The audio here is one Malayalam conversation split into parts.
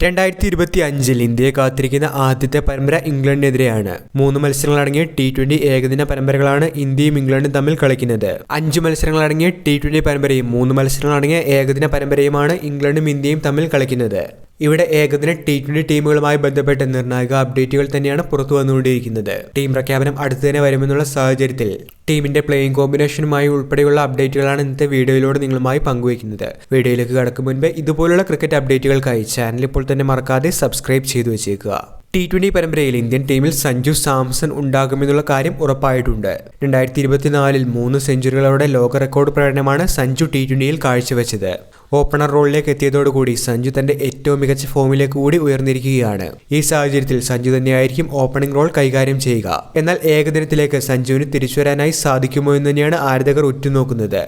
2025 ഇന്ത്യയെ കാത്തിരിക്കുന്ന ആദ്യത്തെ പരമ്പര ഇംഗ്ലണ്ടിനെതിരെയാണ്. 3 മത്സരങ്ങളടങ്ങിയ T20 ഏകദിന പരമ്പരകളാണ് ഇന്ത്യയും ഇംഗ്ലണ്ടും തമ്മിൽ കളിക്കുന്നത്. 5 മത്സരങ്ങളടങ്ങിയ T20 പരമ്പരയും 3 മത്സരങ്ങളടങ്ങിയ ഏകദിന പരമ്പരയുമാണ് ഇംഗ്ലണ്ടും ഇന്ത്യയും തമ്മിൽ കളിക്കുന്നത്. ഇവിടെ ഏകദിന T20 ടീമുകളുമായി ബന്ധപ്പെട്ട നിർണായക അപ്ഡേറ്റുകൾ തന്നെയാണ് പുറത്തു വന്നുകൊണ്ടിരിക്കുന്നത്. ടീം പ്രഖ്യാപനം അടുത്തു തന്നെ വരുമെന്നുള്ള സാഹചര്യത്തിൽ ടീമിന്റെ പ്ലേയിങ് കോമ്പിനേഷനുമായി ഉൾപ്പെടെയുള്ള അപ്ഡേറ്റുകളാണ് ഇന്നത്തെ വീഡിയോയിലൂടെ നിങ്ങളുമായി പങ്കുവയ്ക്കുന്നത്. വീഡിയോയിലേക്ക് കടക്കും മുൻപ് ഇതുപോലുള്ള ക്രിക്കറ്റ് അപ്ഡേറ്റുകൾക്കായി ചാനൽ ഇപ്പോൾ തന്നെ മറക്കാതെ സബ്സ്ക്രൈബ് ചെയ്തു വെച്ചേക്കുക. T20 പരമ്പരയിൽ ഇന്ത്യൻ ടീമിൽ സഞ്ജു സാംസൺ ഉണ്ടാകുമെന്നുള്ള കാര്യം ഉറപ്പായിട്ടുണ്ട്. 2024 3 സെഞ്ചുറികളോടെ ലോക റെക്കോർഡ് പ്രകടനമാണ് സഞ്ജു T20യിൽ കാഴ്ചവെച്ചത്. ഓപ്പണർ റോളിലേക്ക് എത്തിയതോടുകൂടി സഞ്ജു തന്റെ ഏറ്റവും മികച്ച ഫോമിലേക്ക് കൂടി ഉയർന്നിരിക്കുകയാണ്. ഈ സാഹചര്യത്തിൽ സഞ്ജു തന്നെയായിരിക്കും ഓപ്പണിംഗ് റോൾ കൈകാര്യം ചെയ്യുക. എന്നാൽ ഏകദിനത്തിലേക്ക് സഞ്ജുവിന് തിരിച്ചുവരാനായി സാധിക്കുമോ എന്ന് തന്നെയാണ് ആരാധകർ ഉറ്റുനോക്കുന്നത്.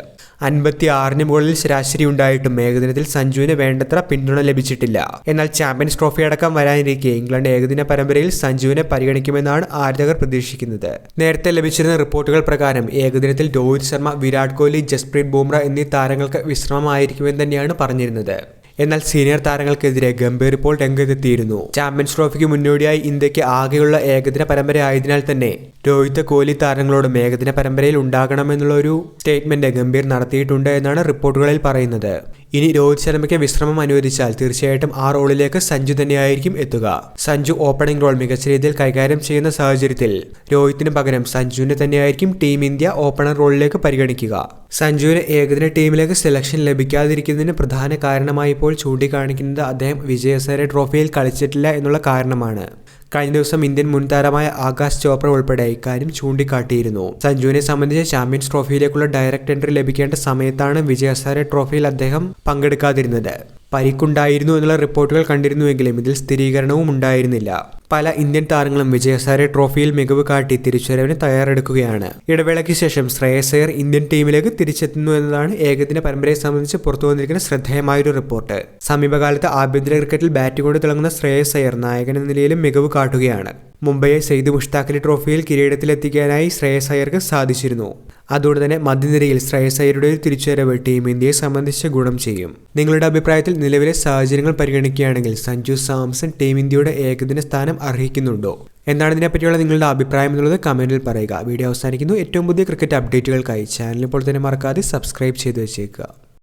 56 മുകളിൽ ശരാശരി ഉണ്ടായിട്ടും ഏകദിനത്തിൽ സഞ്ജുവിന് വേണ്ടത്ര പിന്തുണ ലഭിച്ചിട്ടില്ല. എന്നാൽ ചാമ്പ്യൻസ് ട്രോഫി അടക്കം വരാനിരിക്കെ ഇംഗ്ലണ്ട് ഏകദിന പരമ്പരയിൽ സഞ്ജുവിനെ പരിഗണിക്കുമെന്നാണ് ആരാധകർ പ്രതീക്ഷിക്കുന്നത്. നേരത്തെ ലഭിച്ചിരുന്ന റിപ്പോർട്ടുകൾ പ്രകാരം ഏകദിനത്തിൽ രോഹിത് ശർമ്മ, വിരാട് കോഹ്ലി, ജസ്പ്രീത് ബുംറ എന്നീ താരങ്ങൾക്ക് വിശ്രമമായിരിക്കുമെന്ന് തന്നെയാണ് പറഞ്ഞിരുന്നത്. എന്നാൽ സീനിയർ താരങ്ങൾക്കെതിരെ ഗംഭീർ ഇപ്പോൾ രംഗത്തെത്തിയിരുന്നു. ചാമ്പ്യൻസ് ട്രോഫിക്ക് മുന്നോടിയായി ഇന്ത്യക്ക് ആകെയുള്ള ഏകദിന പരമ്പര ആയതിനാൽ തന്നെ രോഹിത്, കോഹ്ലി താരങ്ങളോടും ഏകദിന പരമ്പരയിൽ ഉണ്ടാകണമെന്നുള്ള ഒരു സ്റ്റേറ്റ്മെന്റ് ഗംഭീർ നടത്തിയിട്ടുണ്ട് എന്നാണ് റിപ്പോർട്ടുകളിൽ പറയുന്നത്. ഇനി രോഹിത് ശർമ്മയ്ക്ക് വിശ്രമം അനുവദിച്ചാൽ തീർച്ചയായിട്ടും ആ റോളിലേക്ക് സഞ്ജു തന്നെയായിരിക്കും എത്തുക. സഞ്ജു ഓപ്പണിംഗ് റോൾ മികച്ച രീതിയിൽ കൈകാര്യം ചെയ്യുന്ന സാഹചര്യത്തിൽ രോഹിത്തിന് പകരം സഞ്ജുവിനെ തന്നെയായിരിക്കും ടീം ഇന്ത്യ ഓപ്പണർ റോളിലേക്ക് പരിഗണിക്കുക. സഞ്ജുവിന് ഏകദിന ടീമിലേക്ക് സെലക്ഷൻ ലഭിക്കാതിരിക്കുന്നതിന് പ്രധാന കാരണമായി ഇപ്പോൾ ചൂണ്ടിക്കാണിക്കുന്നത് അദ്ദേഹം വിജയ് ഹസാരെ ട്രോഫിയിൽ കളിച്ചിട്ടില്ല എന്നുള്ള കാരണമാണ്. കഴിഞ്ഞ ദിവസം ഇന്ത്യൻ മുൻ താരമായ ആകാശ് ചോപ്ര ഉൾപ്പെടെ ഇക്കാര്യം ചൂണ്ടിക്കാട്ടിയിരുന്നു. സഞ്ജുവിനെ സംബന്ധിച്ച് ചാമ്പ്യൻസ് ട്രോഫിയിലേക്കുള്ള ഡയറക്റ്റ് എൻട്രി ലഭിക്കേണ്ട സമയത്താണ് വിജയ് ഹസാരെ ട്രോഫിയിൽ അദ്ദേഹം പങ്കെടുക്കാതിരുന്നത്. പരിക്കുണ്ടായിരുന്നു എന്നുള്ള റിപ്പോർട്ടുകൾ കണ്ടിരുന്നുവെങ്കിലും ഇതിൽ സ്ഥിരീകരണവും ഉണ്ടായിരുന്നില്ല. പല ഇന്ത്യൻ താരങ്ങളും വിജയ് ഹസാരെ ട്രോഫിയിൽ മികവ് കാട്ടി തിരിച്ചുവരവിന് തയ്യാറെടുക്കുകയാണ്. ഇടവേളയ്ക്ക് ശേഷം ശ്രേയസ് അയ്യർ ഇന്ത്യൻ ടീമിലേക്ക് തിരിച്ചെത്തുന്നു എന്നതാണ് ഏകദിന പരമ്പരയെ സംബന്ധിച്ച് പുറത്തു വന്നിരിക്കുന്ന ശ്രദ്ധേയമായൊരു റിപ്പോർട്ട്. സമീപകാലത്ത് ആഭ്യന്തര ക്രിക്കറ്റിൽ ബാറ്റ് കൊണ്ട് തിളങ്ങുന്ന ശ്രേയസ് അയ്യർ നായകൻ എന്ന നിലയിലും മികവ് കാട്ടുകയാണ്. മുംബൈയെ സെയ്ദ് മുഷ്താഖ് അലി ട്രോഫിയിൽ കിരീടത്തിലെത്തിക്കാനായി ശ്രേയസ് അയ്യർക്ക് സാധിച്ചിരുന്നു. അതുകൊണ്ട് തന്നെ മധ്യനിരയിൽ ശ്രേയസ് അയ്യരുടെ ഒരു തിരിച്ചുവരവ് ടീം ഇന്ത്യയെ സംബന്ധിച്ച് ഗുണം ചെയ്യും. നിങ്ങളുടെ അഭിപ്രായത്തിൽ നിലവിലെ സാഹചര്യങ്ങൾ പരിഗണിക്കുകയാണെങ്കിൽ സഞ്ജു സാംസൺ ടീം ഇന്ത്യയുടെ ഏകദിന സ്ഥാനം അർഹിക്കുന്നുണ്ടോ? എന്താണ് ഇതിനെപ്പറ്റിയുള്ള നിങ്ങളുടെ അഭിപ്രായം എന്നുള്ളത് കമന്റിൽ പറയുക. വീഡിയോ അവസാനിക്കുന്നു. ഏറ്റവും പുതിയ ക്രിക്കറ്റ് അപ്ഡേറ്റുകൾക്കായി ചാനൽ ഇപ്പോൾ തന്നെ മറക്കാതെ സബ്സ്ക്രൈബ് ചെയ്തു വെച്ചേക്കുക.